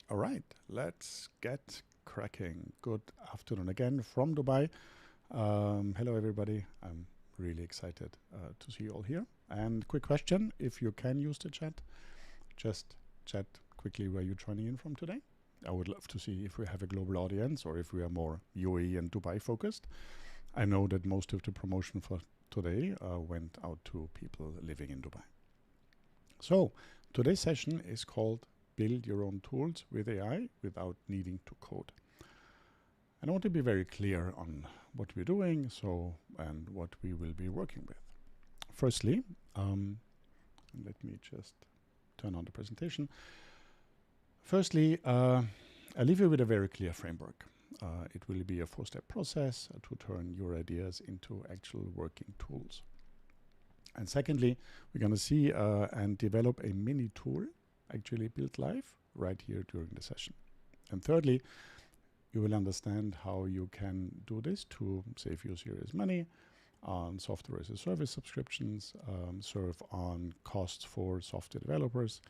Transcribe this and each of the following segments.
All right, let's get cracking. Good afternoon again from Dubai. Hello, everybody. I'm really excited to see you all here. And quick question, if you can use the chat, just chat quickly where you're joining in from today. I would love to see if we have a global audience or if we are more UAE and Dubai focused. I know that most of the promotion for today went out to people living in Dubai. So today's session is called Build Your Own Tools with AI without needing to code. And I want to be very clear on what we're doing and what we will be working with. Firstly, let me just turn on the presentation. Firstly, I leave you with a very clear framework. It will be a 4-step process to turn your ideas into actual working tools. And secondly, we're going to see and develop a mini tool actually built live right here during the session. And thirdly, you will understand how you can do this to save you serious money on software as a service subscriptions, serve on costs for software developers,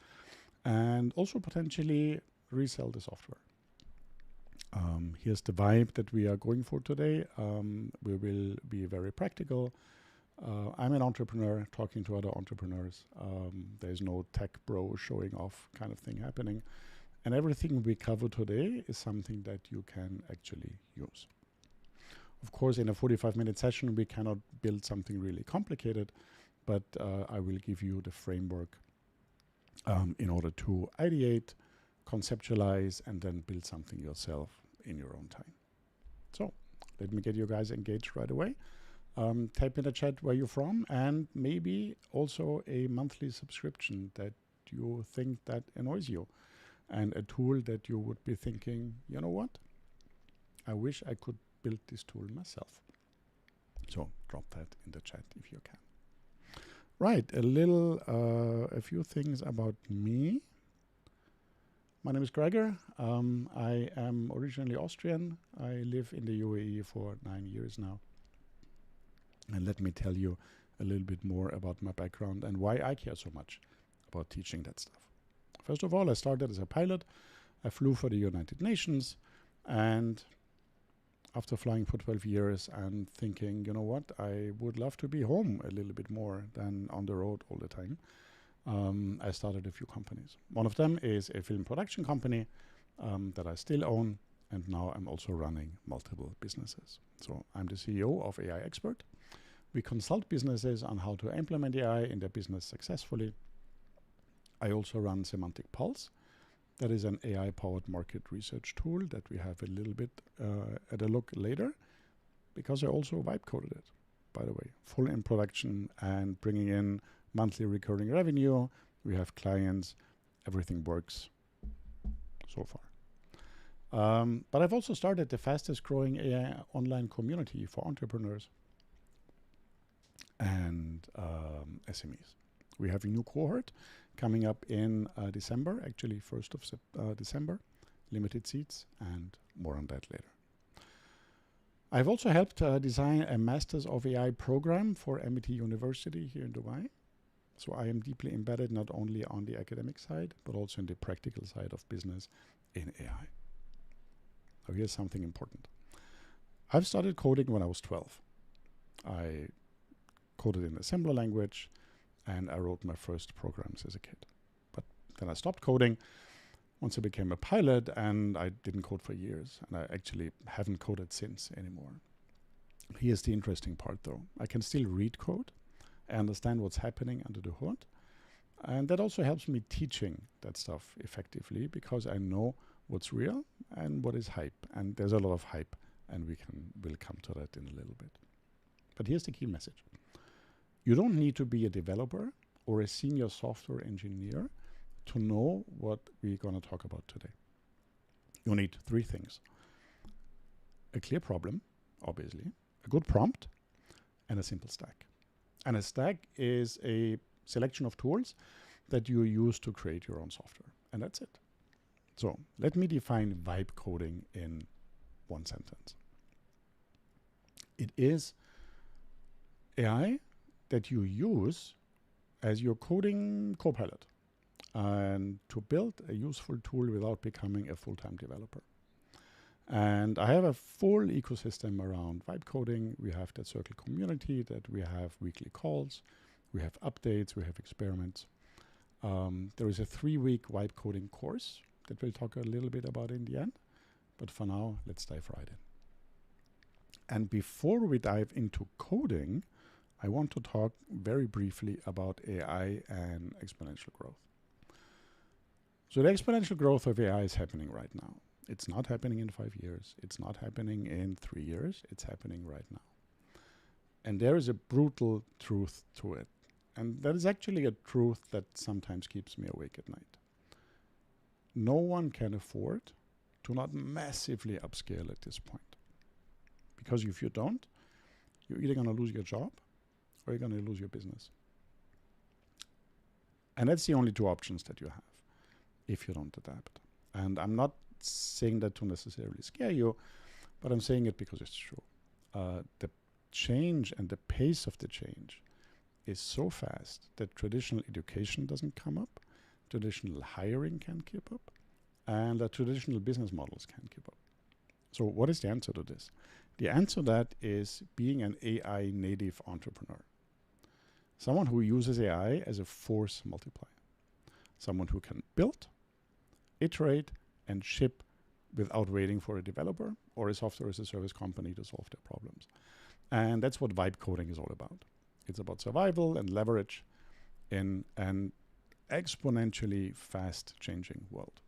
and also potentially resell the software. Here's the vibe that we are going for today. We will be very practical. I'm an entrepreneur talking to other entrepreneurs. There's no tech bro showing off kind of thing happening. And everything we cover today is something that you can actually use. Of course, in a 45-minute session, we cannot build something really complicated, but I will give you the framework in order to ideate, conceptualize, and then build something yourself in your own time. So let me get you guys engaged right away. Type in the chat where you're from and maybe also a monthly subscription that you think that annoys you and a tool that you would be thinking, you know what? I wish I could build this tool myself. So drop that in the chat if you can. Right, a few things about me. My name is Gregor. I am originally Austrian. I live in the UAE for 9 years now. And let me tell you a little bit more about my background and why I care so much about teaching that stuff. First of all, I started as a pilot. I flew for the United Nations, and after flying for 12 years and thinking, you know what, I would love to be home a little bit more than on the road all the time, I started a few companies. One of them is a film production company that I still own, and now I'm also running multiple businesses. So I'm the CEO of AI Expert. We consult businesses on how to implement AI in their business successfully. I also run Semantic Pulse. That is an AI-powered market research tool that we have a little bit at a look later, because I also vibe coded it, by the way, full in production and bringing in monthly recurring revenue. We have clients, everything works so far. But I've also started the fastest growing AI online community for entrepreneurs and SMEs. We have a new cohort coming up in December, actually 1st of December, limited seats, and more on that later. I've also helped design a Masters of AI program for MIT University here in Dubai. So I am deeply embedded not only on the academic side, but also in the practical side of business in AI. Now here's something important. I've started coding when I was 12. I coded in assembler language, and I wrote my first programs as a kid. But then I stopped coding once I became a pilot, and I didn't code for years, and I actually haven't coded since anymore. Here's the interesting part though. I can still read code. I understand what's happening under the hood. And that also helps me teaching that stuff effectively, because I know what's real and what is hype. And there's a lot of hype, and we'll come to that in a little bit. But here's the key message. You don't need to be a developer or a senior software engineer to know what we're going to talk about today. You need 3 things. A clear problem, obviously, a good prompt, and a simple stack. And a stack is a selection of tools that you use to create your own software. And that's it. So let me define vibe coding in 1 sentence. It is AI that you use as your coding copilot. and to build a useful tool without becoming a full-time developer. And I have a full ecosystem around vibe coding. We have that Circle community that we have weekly calls. We have updates, we have experiments. There is a 3-week vibe coding course that we'll talk a little bit about in the end. But for now, let's dive right in. And before we dive into coding, I want to talk very briefly about AI and exponential growth. So the exponential growth of AI is happening right now. It's not happening in 5 years. It's not happening in 3 years. It's happening right now. And there is a brutal truth to it. And that is actually a truth that sometimes keeps me awake at night. No one can afford to not massively upscale at this point. Because if you don't, you're either going to lose your job or you're going to lose your business. And that's the only 2 options that you have if you don't adapt. And I'm not saying that to necessarily scare you, but I'm saying it because it's true. The change and the pace of the change is so fast that traditional education doesn't come up, traditional hiring can't keep up, and the traditional business models can't keep up. So what is the answer to this? The answer to that is being an AI native entrepreneur. Someone who uses AI as a force multiplier. Someone who can build, iterate, and ship without waiting for a developer or a software as a service company to solve their problems. And that's what vibe coding is all about. It's about survival and leverage in an exponentially fast changing world.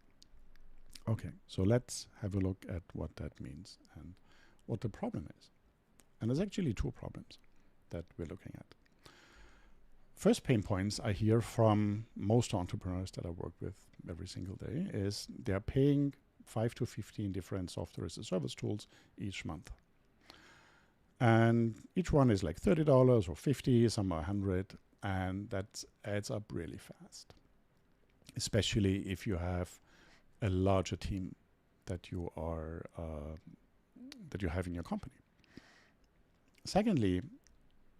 Okay, so let's have a look at what that means and what the problem is. And there's actually 2 problems that we're looking at. First pain points I hear from most entrepreneurs that I work with every single day is they're paying 5 to 15 different software as a service tools each month. And each one is like $30 or $50, some are $100, and that adds up really fast. Especially if you have a larger team that you have in your company. Secondly,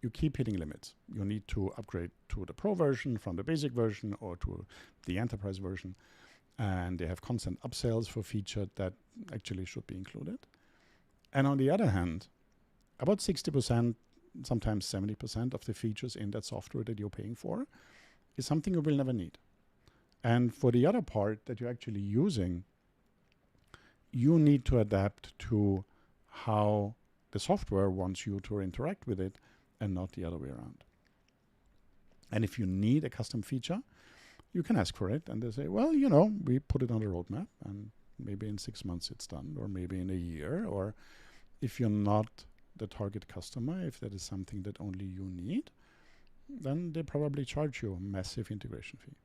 you keep hitting limits. You need to upgrade to the pro version from the basic version or to the enterprise version. And they have constant upsells for features that actually should be included. And on the other hand, about 60%, sometimes 70% of the features in that software that you're paying for is something you will never need. And for the other part that you're actually using, you need to adapt to how the software wants you to interact with it and not the other way around. And if you need a custom feature, you can ask for it and they say, well, you know, we put it on the roadmap and maybe in 6 months it's done, or maybe in a year, or if you're not the target customer, if that is something that only you need, then they probably charge you a massive integration fee.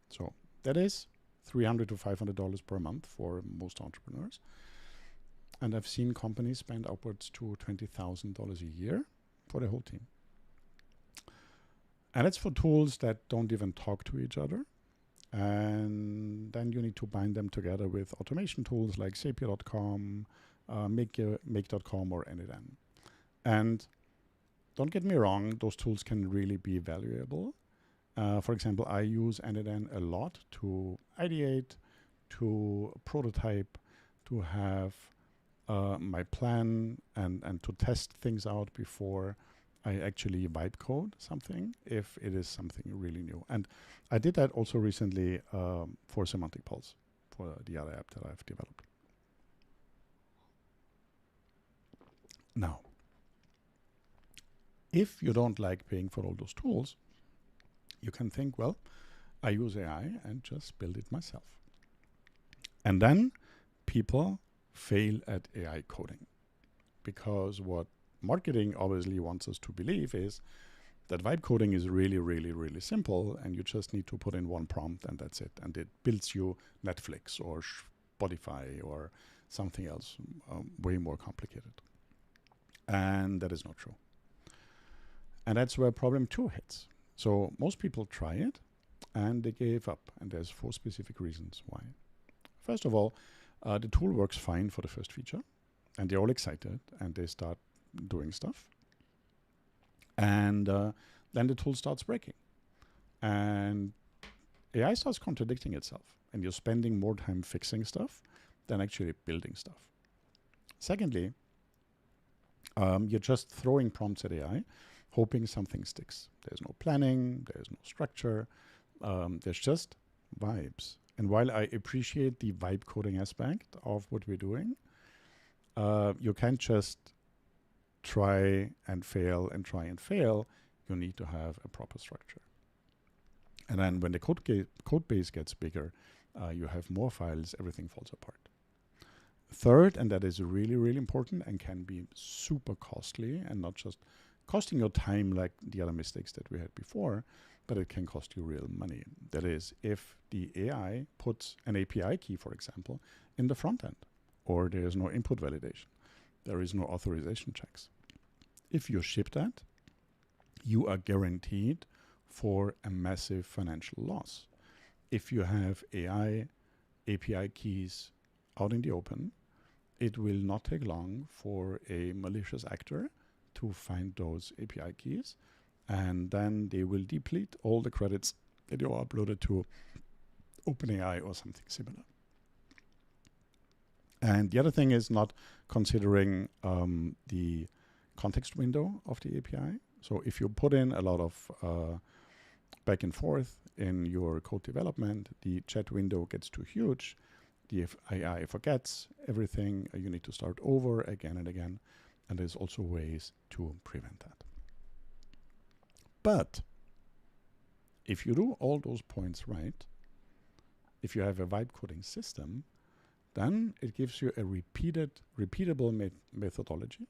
So that is $300 to $500 per month for most entrepreneurs. And I've seen companies spend upwards to $20,000 a year for the whole team. And it's for tools that don't even talk to each other. And then you need to bind them together with automation tools like Zapier.com, Make.com, or Anyden. And don't get me wrong, those tools can really be valuable. For example, I use Anyden a lot to ideate, to prototype, to have my plan and to test things out before I actually vibe code something, if it is something really new. And I did that also recently for Semantic Pulse, for the other app that I've developed. Now, if you don't like paying for all those tools, you can think, well, I use AI and just build it myself. And then people fail at AI coding, because what marketing obviously wants us to believe is that vibe coding is really, really, really simple, and you just need to put in one prompt and that's it. And it builds you Netflix or Spotify or something else way more complicated. And that is not true. And that's where problem 2 hits. So most people try it and they gave up. And there's 4 specific reasons why. First of all, the tool works fine for the first feature and they're all excited and they start doing stuff. And then the tool starts breaking. And AI starts contradicting itself, and you're spending more time fixing stuff than actually building stuff. Secondly, you're just throwing prompts at AI, hoping something sticks. There's no planning, there's no structure, there's just vibes. And while I appreciate the vibe coding aspect of what we're doing, you can't just try and fail and try and fail. You need to have a proper structure. And then when the code base gets bigger, you have more files, everything falls apart. Third, and that is really, really important and can be super costly and not just costing your time like the other mistakes that we had before, but it can cost you real money. That is, if the AI puts an API key, for example, in the front end, or there is no input validation, there is no authorization checks. If you ship that, you are guaranteed for a massive financial loss. If you have AI API keys out in the open, it will not take long for a malicious actor to find those API keys, and then they will deplete all the credits that you uploaded to OpenAI or something similar. And the other thing is not considering the context window of the API. So if you put in a lot of back and forth in your code development, the chat window gets too huge, the AI forgets everything, you need to start over again and again, and there's also ways to prevent that. But if you do all those points right, if you have a vibe coding system, then it gives you a repeatable methodology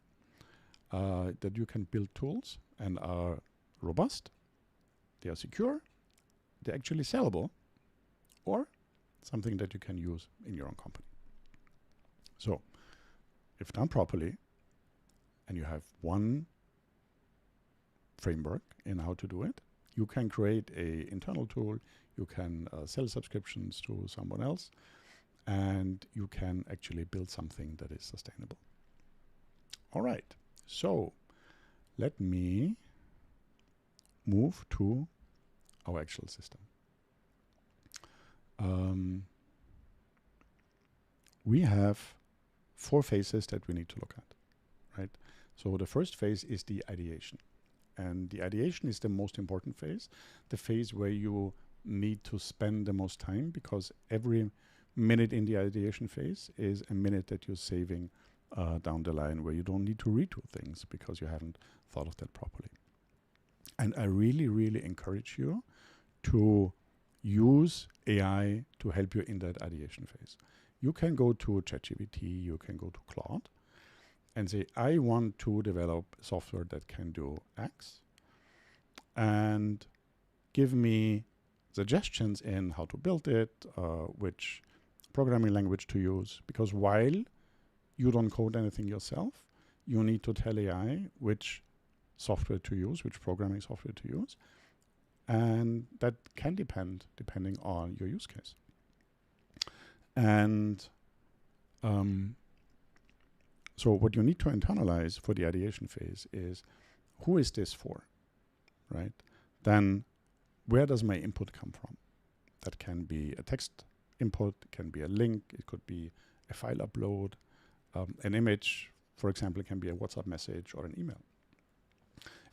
that you can build tools and are robust, they are secure, they're actually sellable, or something that you can use in your own company. So, if done properly, and you have one framework in how to do it, you can create an internal tool, you can sell subscriptions to someone else, and you can actually build something that is sustainable. All right, so let me move to our actual system. We have 4 phases that we need to look at, right? So the first phase is the ideation. And the ideation is the most important phase, the phase where you need to spend the most time, because every minute in the ideation phase is a minute that you're saving down the line, where you don't need to redo things because you haven't thought of that properly. And I really, really encourage you to use AI to help you in that ideation phase. You can go to ChatGPT, you can go to Claude, and say, I want to develop software that can do X, and give me suggestions in how to build it, which programming language to use. Because while you don't code anything yourself, you need to tell AI which software to use, which programming software to use. And that can depending on your use case. And so what you need to internalize for the ideation phase is, who is this for, right? Then where does my input come from? That can be a text input, it can be a link, it could be a file upload, an image, for example, it can be a WhatsApp message or an email.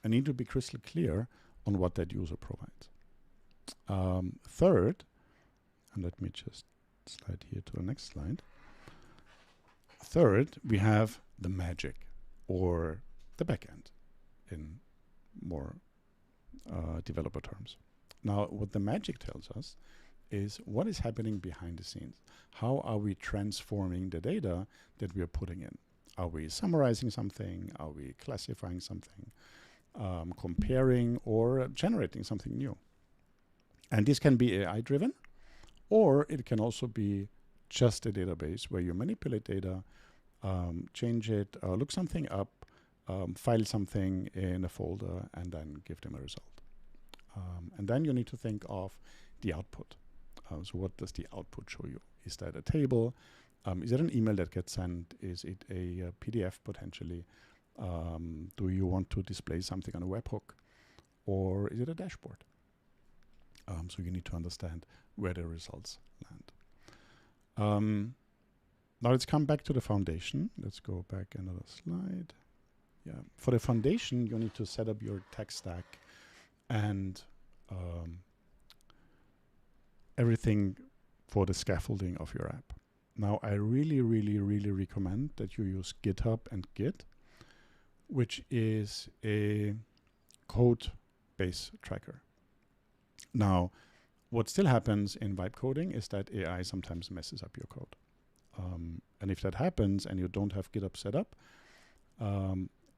I need to be crystal clear on what that user provides. Third, and let me just slide here to the next slide. Third, we have the magic, or the backend in more developer terms. Now, what the magic tells us is what is happening behind the scenes. How are we transforming the data that we are putting in? Are we summarizing something? Are we classifying something? Comparing or generating something new? And this can be AI driven, or it can also be just a database where you manipulate data, change it, look something up, file something in a folder, and then give them a result. And then you need to think of the output. So what does the output show you? Is that a table? Is it an email that gets sent? Is it a PDF potentially? Do you want to display something on a webhook? Or is it a dashboard? So you need to understand where the results land. Now let's come back to the foundation. Let's go back another slide. Yeah, for the foundation, you need to set up your tech stack and everything for the scaffolding of your app. Now, I really, really, really recommend that you use GitHub and Git, which is a code base tracker. Now, what still happens in vibe coding is that AI sometimes messes up your code. And if that happens and you don't have GitHub set up,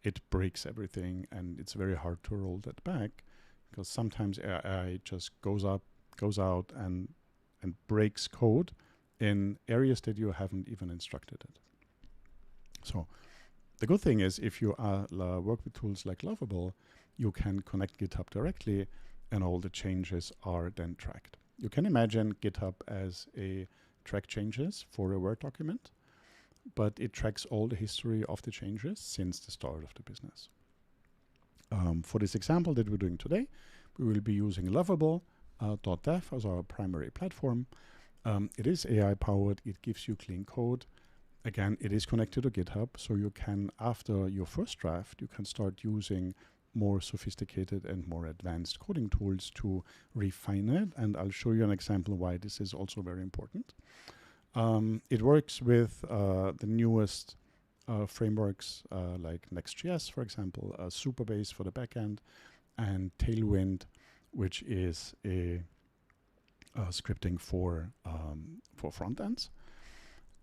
it breaks everything, and it's very hard to roll that back, because sometimes AI just goes out and breaks code in areas that you haven't even instructed it. So the good thing is, if you work with tools like Lovable, you can connect GitHub directly, and all the changes are then tracked. You can imagine GitHub as a track changes for a Word document, but it tracks all the history of the changes since the start of the business. For this example that we're doing today, we will be using Lovable.dev as our primary platform. It is AI powered. It gives you clean code. Again, it is connected to GitHub, so you can, after your first draft, you can start using more sophisticated and more advanced coding tools to refine it. And I'll show you an example why this is also very important. It works with the newest frameworks like Next.js, for example, Superbase for the backend, and Tailwind, which is a scripting for front ends.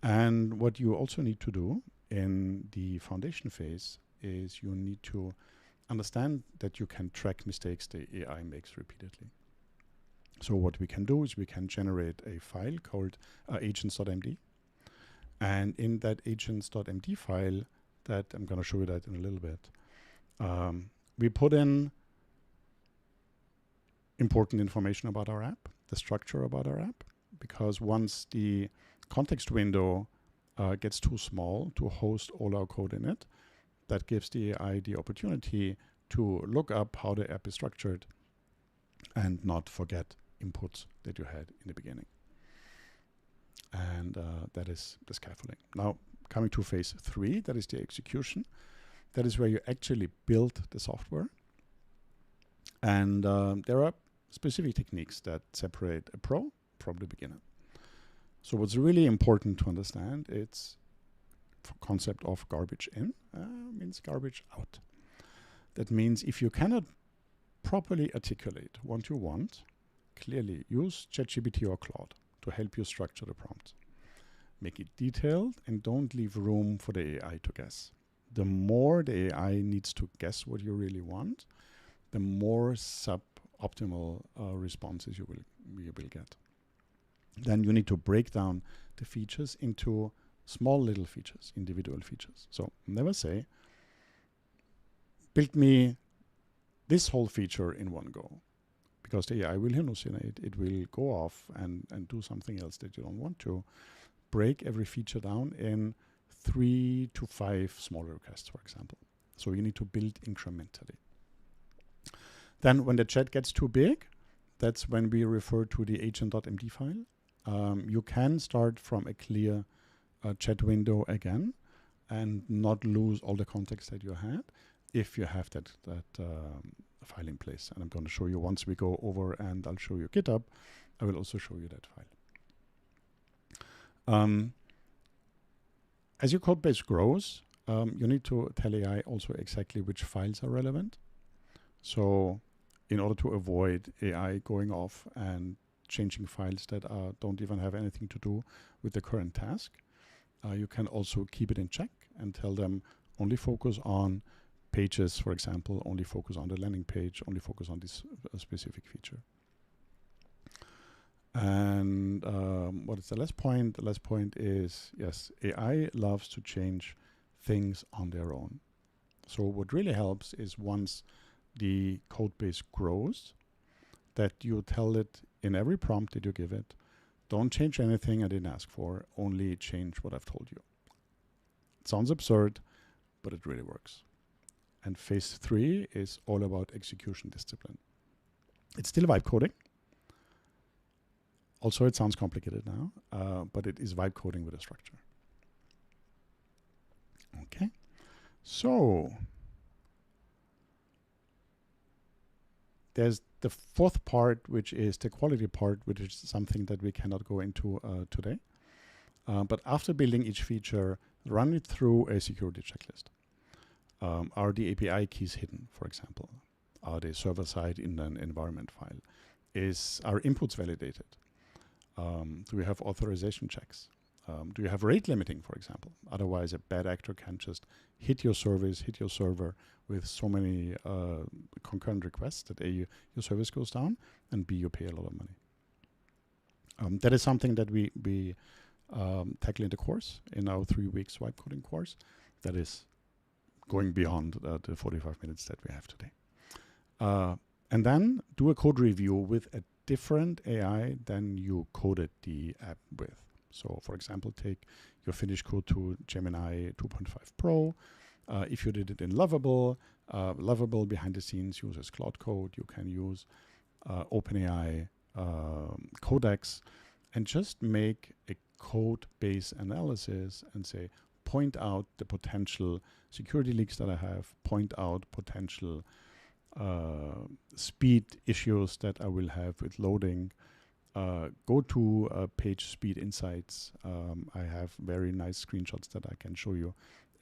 And what you also need to do in the foundation phase is you need to understand that you can track mistakes the AI makes repeatedly. So what we can do is we can generate a file called agents.md. And in that agents.md file, that I'm going to show you that in a little bit, we put in important information about our app, the structure about our app, because once the context window gets too small to host all our code in it, that gives the AI the opportunity to look up how the app is structured and not forget inputs that you had in the beginning. And that is the scaffolding. Now, coming to phase 3, that is the execution. That is where you actually build the software. And there are specific techniques that separate a pro from the beginner. So what's really important to understand, it's concept of garbage in means garbage out. That means if you cannot properly articulate what you want, clearly use ChatGPT or Claude to help you structure the prompt. Make it detailed and don't leave room for the AI to guess. The more the AI needs to guess what you really want, the more suboptimal responses you will get. Then you need to break down the features into small little features, individual features. So never say, build me this whole feature in one go, because the AI will hallucinate. It will go off and do something else that you don't want to. Break every feature down in 3 to 5 smaller requests, for example. So you need to build incrementally. Then when the chat gets too big, that's when we refer to the agent.md file. You can start from a clear chat window again and not lose all the context that you had if you have that file in place. And I'm going to show you once we go over, and I'll show you GitHub. I will also show you that file. As your code base grows, you need to tell AI also exactly which files are relevant. So in order to avoid AI going off and changing files that don't even have anything to do with the current task, you can also keep it in check and tell them only focus on pages, for example, only focus on the landing page, only focus on this specific feature. And what is the last point? The last point is, yes, AI loves to change things on their own. So what really helps is once the code base grows, that you tell it in every prompt that you give it, don't change anything I didn't ask for, only change what I've told you. It sounds absurd, but it really works. And phase 3 is all about execution discipline. It's still vibe coding, Also, it sounds complicated now, but it is vibe coding with a structure. Okay, so there's the fourth part, which is the quality part, which is something that we cannot go into today. But after building each feature, run it through a security checklist. Are the API keys hidden, for example? Are they server-side in an environment file? Are inputs validated? Do we have authorization checks? Do you have rate limiting, for example? Otherwise, a bad actor can just hit your service, hit your server with so many concurrent requests that A, your service goes down, and B, you pay a lot of money. That is something that we tackle in the course, in our 3 weeks vibe coding course. That is going beyond the 45 minutes that we have today. And then do a code review with a different AI than you coded the app with. So, for example, take your finished code to Gemini 2.5 Pro. If you did it in Lovable, Lovable behind the scenes uses Cloud Code. You can use OpenAI codecs and just make a code base analysis and say, point out the potential security leaks that I have, point out potential speed issues that I will have with loading. Go to page speed insights. I have very nice screenshots that I can show you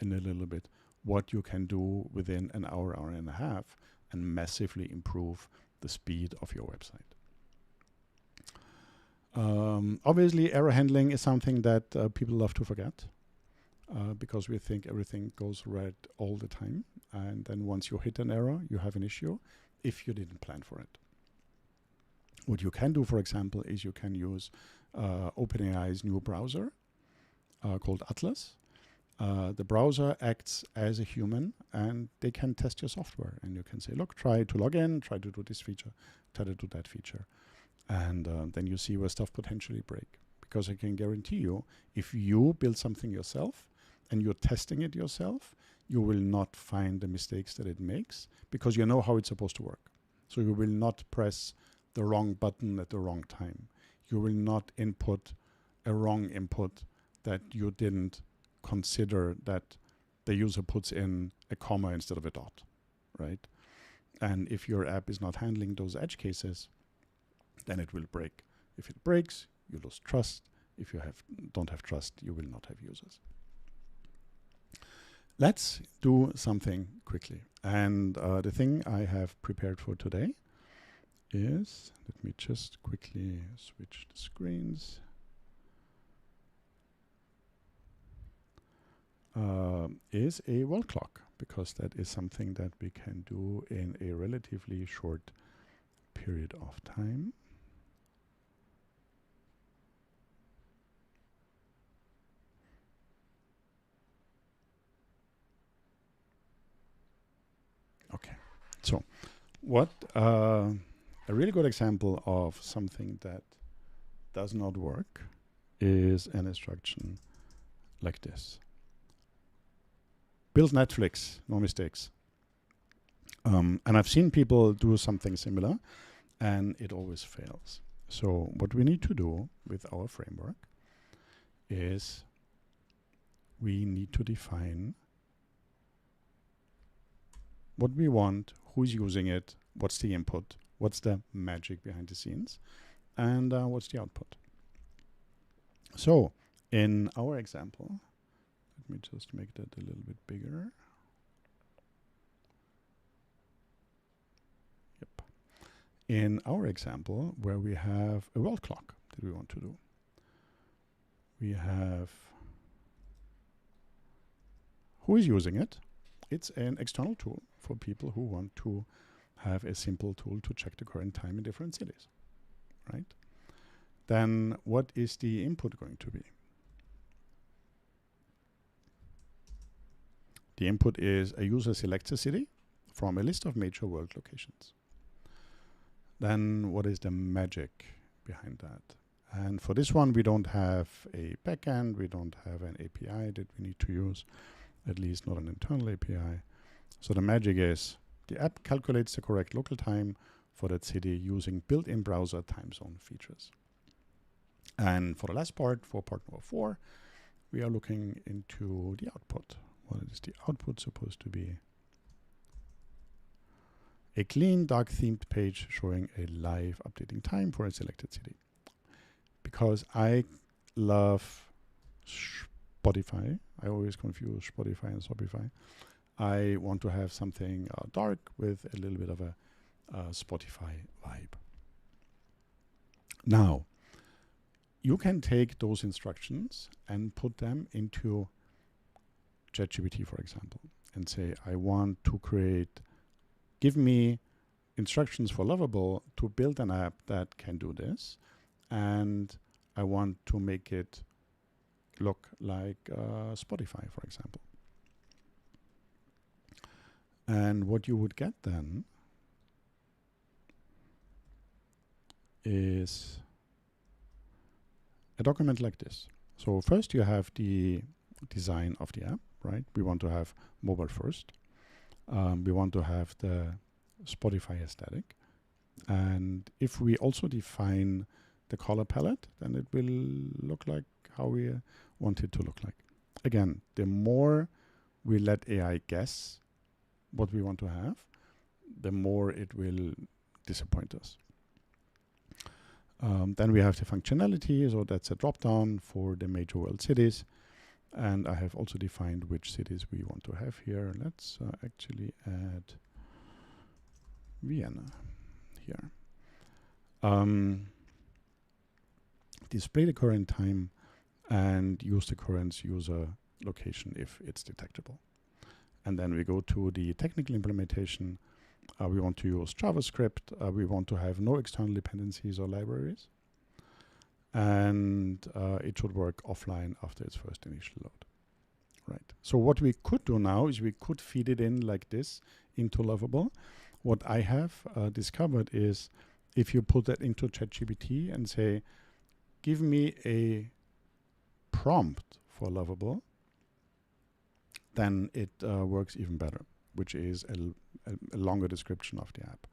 in a little bit what you can do within an hour, hour and a half, and massively improve the speed of your website. Obviously, error handling is something that people love to forget because we think everything goes right all the time. And then once you hit an error, you have an issue if you didn't plan for it. What you can do, for example, is you can use OpenAI's new browser called Atlas. The browser acts as a human, and they can test your software. And you can say, look, try to log in, try to do this feature, try to do that feature. And then you see where stuff potentially break. Because I can guarantee you, if you build something yourself and you're testing it yourself, you will not find the mistakes that it makes because you know how it's supposed to work. So you will not press the wrong button at the wrong time. You will not input a wrong input that you didn't consider that the user puts in a comma instead of a dot, right? And if your app is not handling those edge cases, then it will break. If it breaks, you lose trust. If you don't have trust, you will not have users. Let's do something quickly. And the thing I have prepared for today is, let me just quickly switch the screens. Is a wall clock, because that is something that we can do in a relatively short period of time. Okay, so what a really good example of something that does not work is an instruction like this. Build Netflix, no mistakes. And I've seen people do something similar, and it always fails. So what we need to do with our framework is we need to define what we want, who's using it, what's the input, what's the magic behind the scenes, and what's the output. So in our example, let me just make that a little bit bigger. Yep. In our example, where we have a world clock that we want to do, we have who is using it. It's an external tool for people who want to have a simple tool to check the current time in different cities, right? Then what is the input going to be? The input is a user selects a city from a list of major world locations. Then what is the magic behind that? And for this one, we don't have a backend, we don't have an API that we need to use, at least not an internal API. So the magic is the app calculates the correct local time for that city using built-in browser time zone features. And for the last part, for part number 4, we are looking into the output. What is the output supposed to be? A clean, dark themed page showing a live updating time for a selected city. Because I love Spotify, I always confuse Spotify and Shopify. I want to have something dark with a little bit of a Spotify vibe. Now, you can take those instructions and put them into ChatGPT, for example, and say, I want to give me instructions for Lovable to build an app that can do this, and I want to make it look like Spotify, for example. And what you would get then is a document like this. So first you have the design of the app, right? We want to have mobile first. We want to have the Spotify aesthetic. And if we also define the color palette, then it will look like how we want it to look like. Again, the more we let AI guess what we want to have, the more it will disappoint us. Then we have the functionality, so that's a drop-down for the major world cities. And I have also defined which cities we want to have here. Let's actually add Vienna here. Display the current time and use the current user location if it's detectable. And then we go to the technical implementation. We want to use JavaScript. We want to have no external dependencies or libraries. And it should work offline after its first initial load. Right. So what we could do now is we could feed it in like this into Lovable. What I have discovered is if you put that into ChatGPT and say, give me a prompt for Lovable, then it works even better, which is a longer description of the app.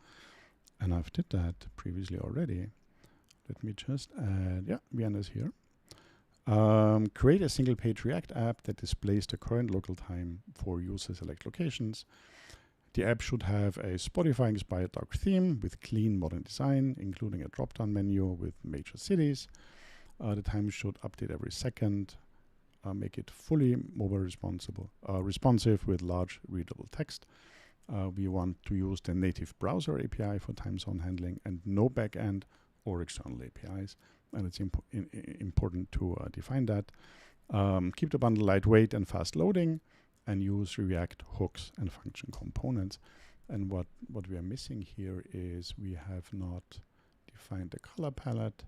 And I've did that previously already. Let me just add, yeah, Vienna is here. Create a single page React app that displays the current local time for user select locations. The app should have a Spotify inspired dark theme with clean modern design, including a drop-down menu with major cities. The time should update every second. Make it fully mobile responsive with large readable text. We want to use the native browser API for time zone handling and no backend or external APIs. And it's important to define that. Keep the bundle lightweight and fast loading, and use React hooks and function components. And what we are missing here is we have not defined the color palette.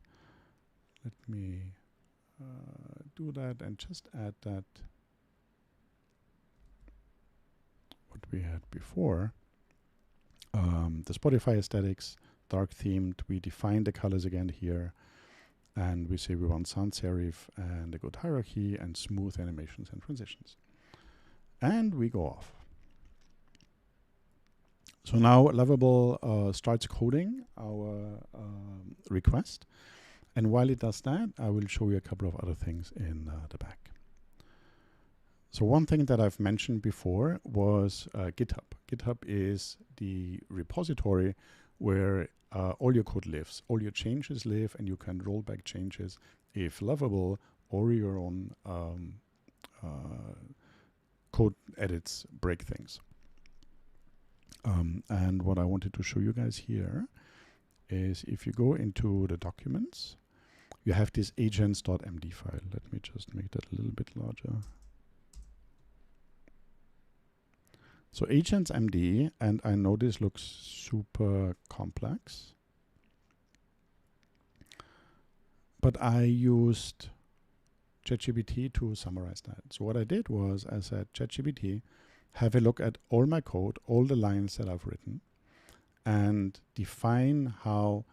Let me do that and just add that what we had before. The Spotify aesthetics, dark themed, we define the colors again here, and we say we want sans serif and a good hierarchy and smooth animations and transitions. And we go off. So now Lovable starts coding our request. And while it does that, I will show you a couple of other things in the back. So one thing that I've mentioned before was GitHub. GitHub is the repository where all your code lives, all your changes live, and you can roll back changes if Lovable or your own code edits break things. And what I wanted to show you guys here is if you go into the documents, you have this agents.md file. Let me just make that a little bit larger. So agents.md, and I know this looks super complex, but I used ChatGPT to summarize that. So what I did was I said, ChatGPT, have a look at all my code, all the lines that I've written, and define how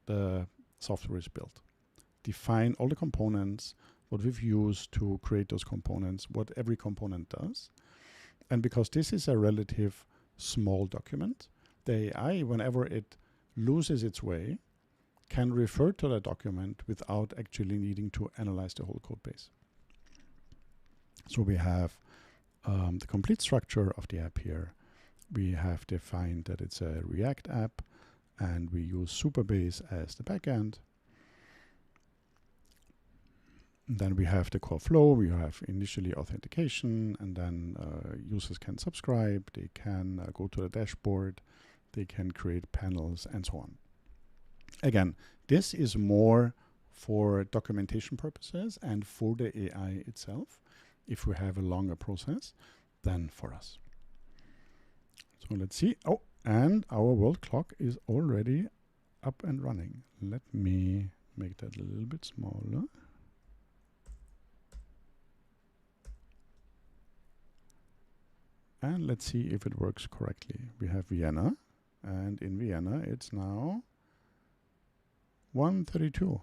the software is built. Define all the components, what we've used to create those components, what every component does. And because this is a relative small document, the AI, whenever it loses its way, can refer to that document without actually needing to analyze the whole code base. So we have the complete structure of the app here. We have defined that it's a React app, and we use Supabase as the backend. Then we have the core flow. We have initially authentication, and then users can subscribe. They can go to the dashboard. They can create panels and so on. Again, this is more for documentation purposes and for the AI itself, if we have a longer process, than for us. So let's see. Oh, and our world clock is already up and running. Let me make that a little bit smaller. And let's see if it works correctly. We have Vienna, and in Vienna it's now 1:32.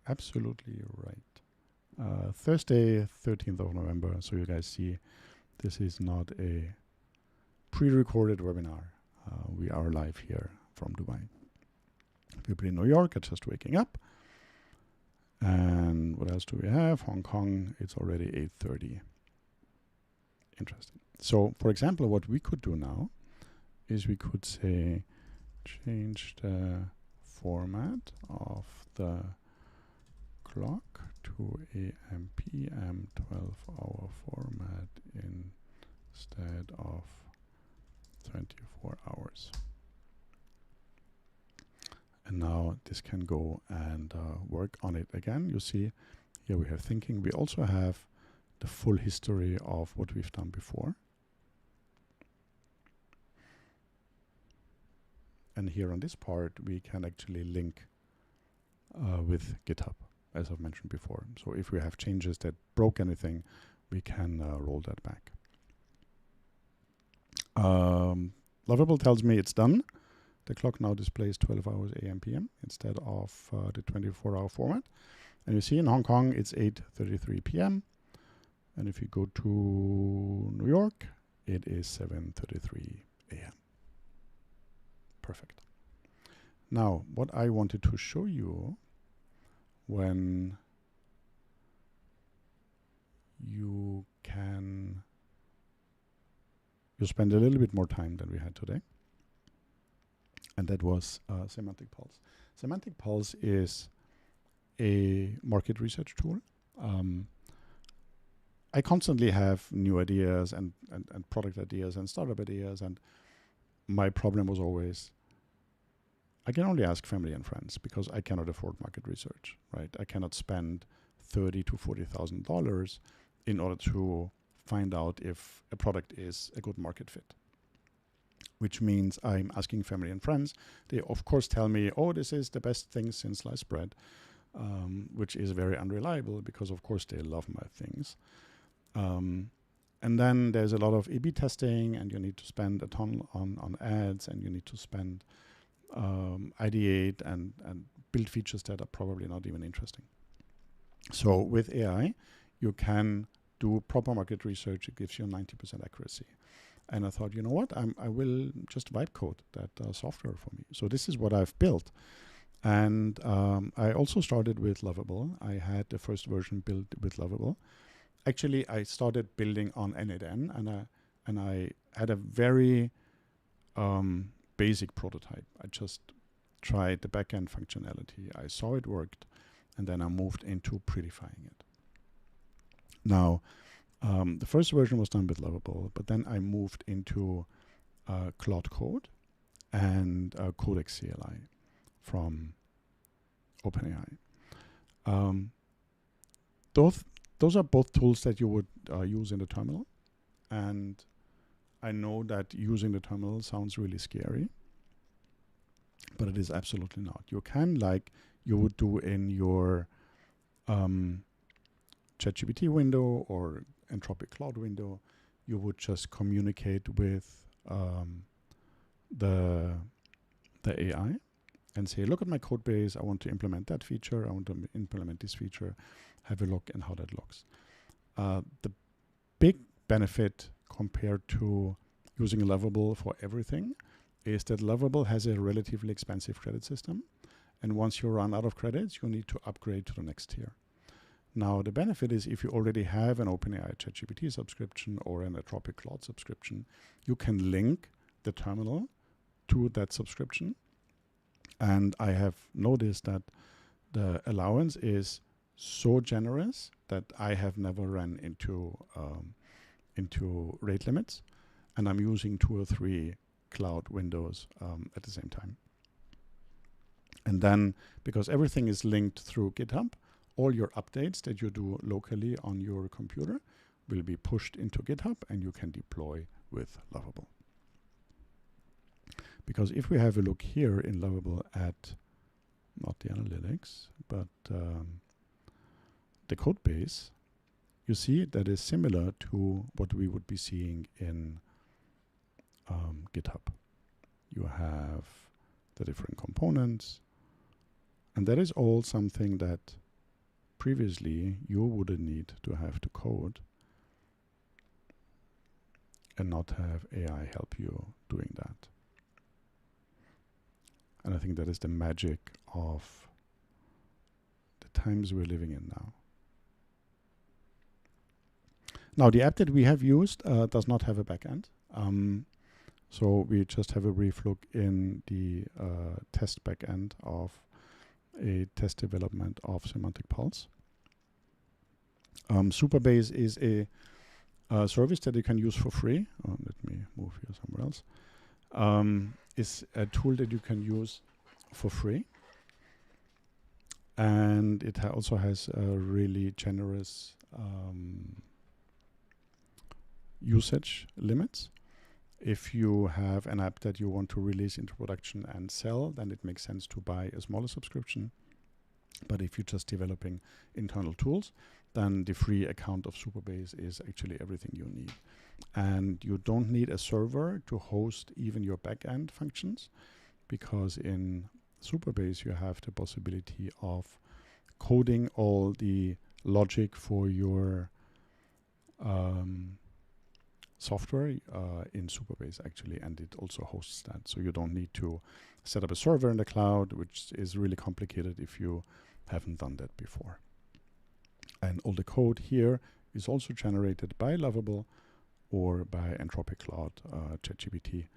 Absolutely right. Thursday, 13th of November. So you guys see, this is not a pre-recorded webinar. We are live here from Dubai. People in New York are just waking up. And what else do we have? Hong Kong, it's already 8:30. Interesting. So, for example, what we could do now is we could say, change the format of the clock to AM PM 12-hour format instead of 24 hours. And now this can go and work on it again. You see, here we have thinking. We also have the full history of what we've done before. And here on this part, we can actually link with GitHub, as I've mentioned before. So if we have changes that broke anything, we can roll that back. Lovable tells me it's done. The clock now displays 12 hours AM PM instead of the 24-hour format. And you see in Hong Kong, it's 8:33 PM. And if you go to New York, it is 7:33 AM. Perfect. Now, what I wanted to show you, when you spend a little bit more time than we had today, and that was Semantic Pulse. Semantic Pulse is a market research tool. I constantly have new ideas and product ideas and startup ideas, and my problem was always, I can only ask family and friends because I cannot afford market research, right? I cannot spend $30,000 to $40,000 in order to find out if a product is a good market fit. Which means I'm asking family and friends. They of course tell me, oh, this is the best thing since sliced bread, which is very unreliable because of course they love my things. And then there's a lot of A/B testing, and you need to spend a ton on ads, and you need to spend ideate and build features that are probably not even interesting. So with AI, you can do proper market research. It gives you 90% accuracy. And I thought, you know what, I will just vibe code that software for me. So this is what I've built. And I also started with Lovable. I had the first version built with Lovable. Actually, I started building on n8n, and I had a very basic prototype. I just tried the backend functionality. I saw it worked, and then I moved into prettifying it. Now, the first version was done with Lovable, but then I moved into Cloud Code and Codex CLI from OpenAI. Those are both tools that you would use in the terminal. And I know that using the terminal sounds really scary, but it is absolutely not. You can, like you would do in your ChatGPT window or Anthropic Cloud window, you would just communicate with the AI and say, look at my code base, I want to implement that feature, I want to implement this feature, have a look at how that looks. The big benefit compared to using Lovable for everything is that Lovable has a relatively expensive credit system, And once you run out of credits, you need to upgrade to the next tier. Now, the benefit is if you already have an OpenAI ChatGPT subscription or an Anthropic Claude subscription, you can link the terminal to that subscription. And I have noticed that the allowance is so generous that I have never run into rate limits, and I'm using 2 or 3 cloud windows at the same time. And then, because everything is linked through GitHub, all your updates that you do locally on your computer will be pushed into GitHub, and you can deploy with Lovable. Because if we have a look here in Lovable at not the analytics, but the code base, you see that is similar to what we would be seeing in GitHub. You have the different components, and that is all something that previously you wouldn't need to have to code and not have AI help you doing that. And I think that is the magic of the times we're living in now. Now, the app that we have used does not have a backend. So we just have a brief look in the test backend of a test development of Semantic Pulse. Supabase is a service that you can use for free. Let me move here somewhere else. Is a tool that you can use for free. And it also has a really generous usage limits. If you have an app that you want to release into production and sell, then it makes sense to buy a smaller subscription. But if you're just developing internal tools, then the free account of Supabase is actually everything you need. And you don't need a server to host even your backend functions, because in Supabase you have the possibility of coding all the logic for your software in Supabase actually, and it also hosts that. So you don't need to set up a server in the cloud, which is really complicated if you haven't done that before. And all the code here is also generated by Lovable or by Anthropic Claude ChatGPT,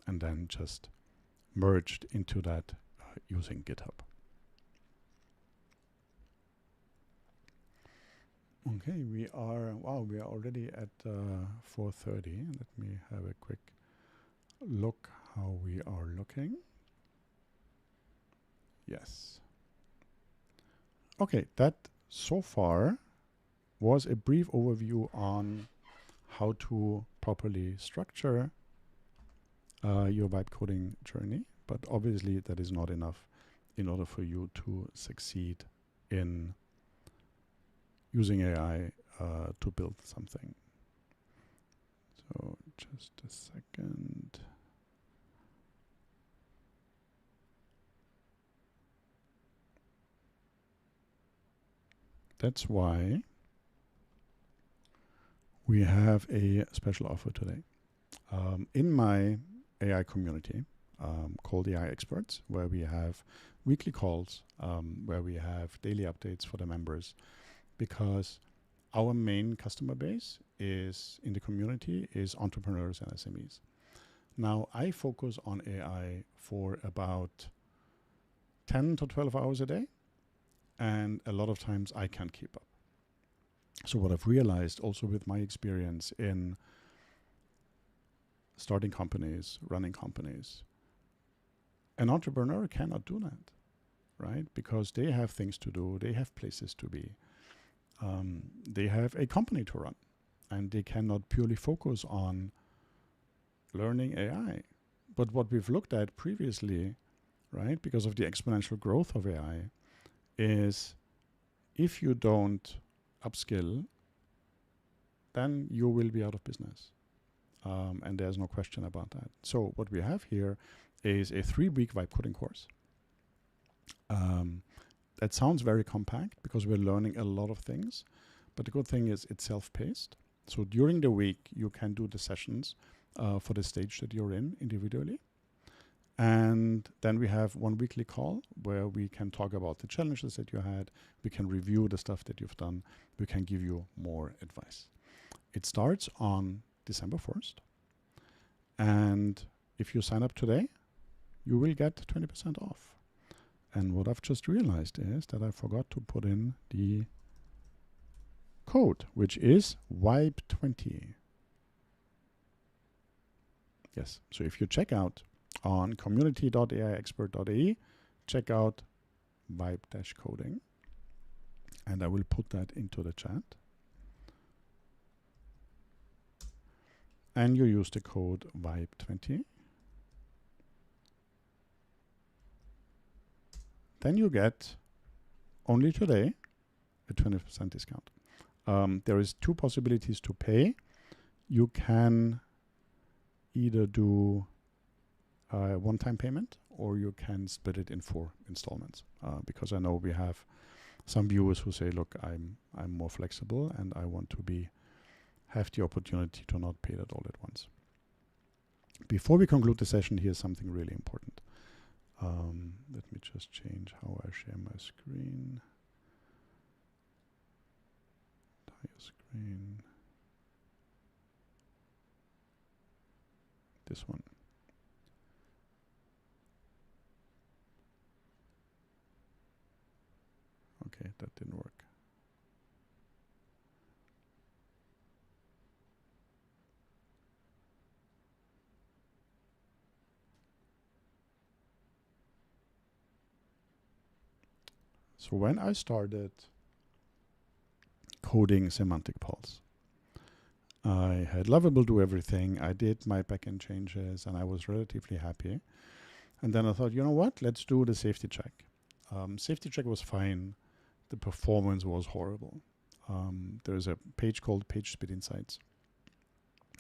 and then just merged into that using GitHub. Okay, we are already at 4:30. Let me have a quick look how we are looking. Yes. Okay, that so far was a brief overview on how to properly structure your vibe coding journey, but obviously that is not enough in order for you to succeed in using AI to build something. So just a second. That's why we have a special offer today. In my AI community called AI Experts, where we have weekly calls, where we have daily updates for the members, because our main customer base is in the community is entrepreneurs and SMEs. Now, I focus on AI for about 10 to 12 hours a day, and a lot of times I can't keep up. So what I've realized also with my experience in starting companies, running companies, an entrepreneur cannot do that, right? Because they have things to do, they have places to be. They have a company to run, and they cannot purely focus on learning AI. But what we've looked at previously, right, because of the exponential growth of AI, is if you don't upskill, then you will be out of business. And there's no question about that. So what we have here is a 3-week vibe coding course. That sounds very compact because we're learning a lot of things, but the good thing is it's self-paced. So during the week, you can do the sessions for the stage that you're in individually. And then we have one weekly call where we can talk about the challenges that you had. We can review the stuff that you've done. We can give you more advice. It starts on December 1st. And if you sign up today, you will get 20% off. And what I've just realized is that I forgot to put in the code, which is VIBE20. Yes, so if you check out on community.aiexpert.de, check out vibe-coding, and I will put that into the chat. And you use the code VIBE20. Then you get, only today, a 20% discount. There is two possibilities to pay. You can either do a one-time payment, or you can split it in 4 installments. Because I know we have some viewers who say, look, I'm more flexible and I want to have the opportunity to not pay that all at once. Before we conclude the session, here's something really important. Let me just change how I share my screen. Entire screen. This one. Okay, that didn't work. So when I started coding Semantic Pulse, I had Lovable do everything. I did my backend changes and I was relatively happy. And then I thought, you know what? Let's do the safety check. Safety check was fine. The performance was horrible. There's a page called PageSpeed Insights.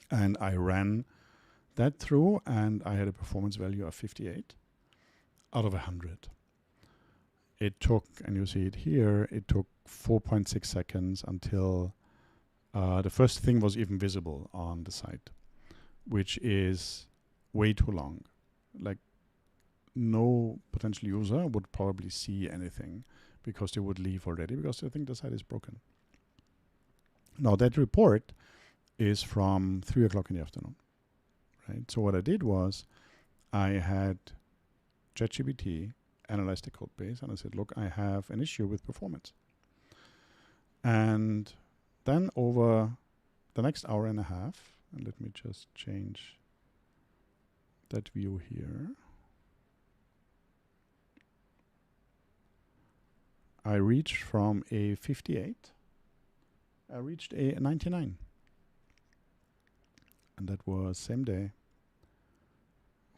And I ran that through and I had a performance value of 58 out of 100. It took, and you see it here, it took 4.6 seconds until the first thing was even visible on the site, which is way too long. Like, no potential user would probably see anything because they would leave already because they think the site is broken. Now, that report is from 3 o'clock in the afternoon, right? So what I did was I had ChatGPT analyze the code base, and I said, look, I have an issue with performance. And then over the next hour and a half, and let me just change that view here, I reached from a 58, I reached a 99. And that was same day,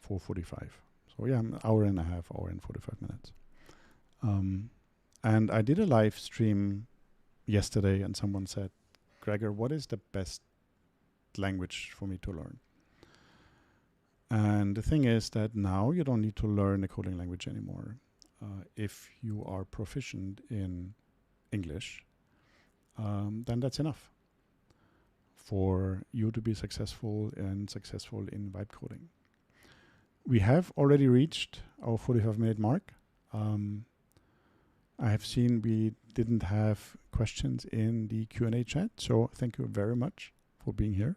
4:45. So yeah, an hour and a half, hour and 45 minutes. And I did a live stream yesterday and someone said, Gregor, what is the best language for me to learn? And the thing is that now you don't need to learn a coding language anymore. If you are proficient in English, then that's enough for you to be successful in vibe coding. We have already reached our 45-minute mark. I have seen we didn't have questions in the Q&A chat, so thank you very much for being here.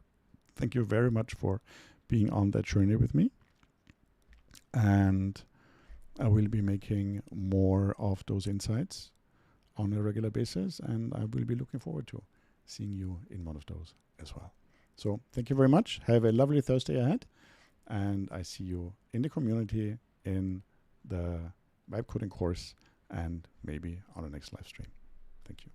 Thank you very much for being on that journey with me. And I will be making more of those insights on a regular basis, and I will be looking forward to seeing you in one of those as well. So thank you very much. Have a lovely Thursday ahead, and I see you in the community, in the vibe coding course, and maybe on the next live stream. Thank you.